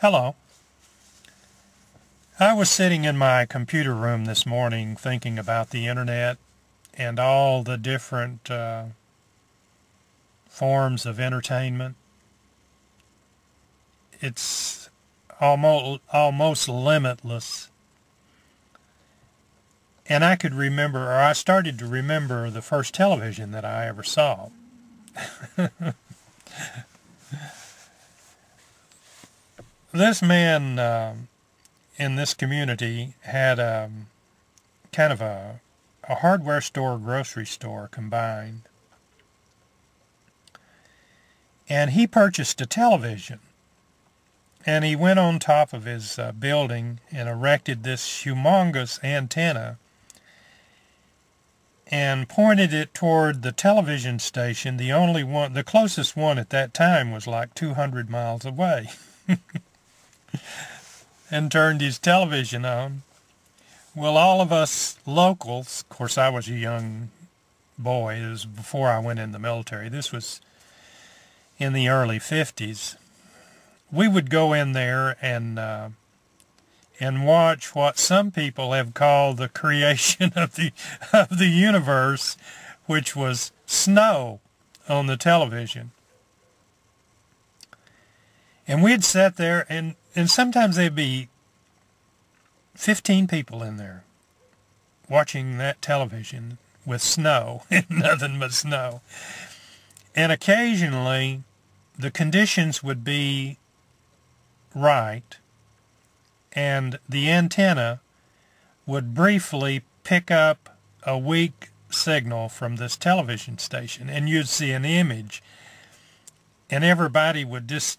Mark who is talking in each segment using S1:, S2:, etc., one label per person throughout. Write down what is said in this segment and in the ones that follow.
S1: Hello. I was sitting in my computer room this morning thinking about the internet and all the different forms of entertainment. It's almost limitless. And I could remember, or I started to remember the first television that I ever saw. This man in this community had kind of a hardware store, grocery store combined. And he purchased a television. And he went on top of his building and erected this humongous antenna and pointed it toward the television station. The only one, the closest one at that time was like 200 miles away. And turned his television on. Well, all of us locals, of course I was a young boy, it was before I went in the military, this was in the early 50s, we would go in there and watch what some people have called the creation of the universe, which was snow on the television. And we'd sit there, and sometimes there'd be 15 people in there watching that television with snow, and nothing but snow. And occasionally, the conditions would be right, and the antenna would briefly pick up a weak signal from this television station, and you'd see an image, and everybody would just,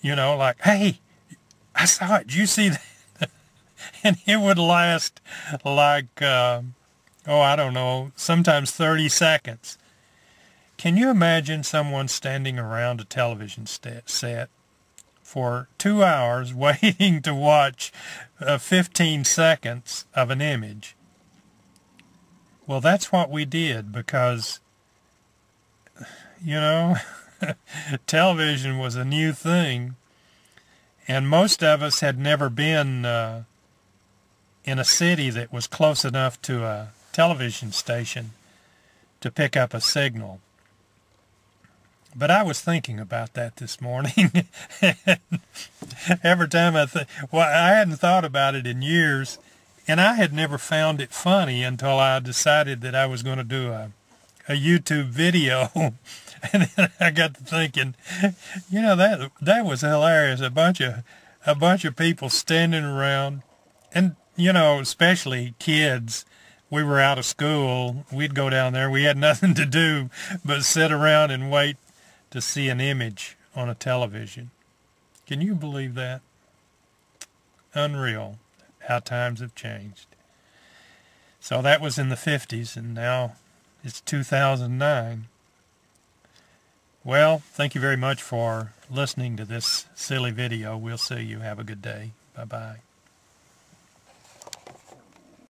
S1: like, hey, I saw it. Did you see that? And it would last like, I don't know, sometimes 30 seconds. Can you imagine someone standing around a television set for 2 hours waiting to watch 15 seconds of an image? Well, that's what we did because, television was a new thing. And most of us had never been in a city that was close enough to a television station to pick up a signal. But I was thinking about that this morning. Every time I hadn't thought about it in years, and I had never found it funny until I decided that I was going to do a YouTube video. And then I got to thinking, that was hilarious. A bunch of people standing around, and especially kids. We were out of school. We'd go down there. We had nothing to do but sit around and wait to see an image on a television. Can you believe that? Unreal how times have changed. So that was in the 50s, and now it's 2009. Well, thank you very much for listening to this silly video. We'll see you. Have a good day. Bye-bye.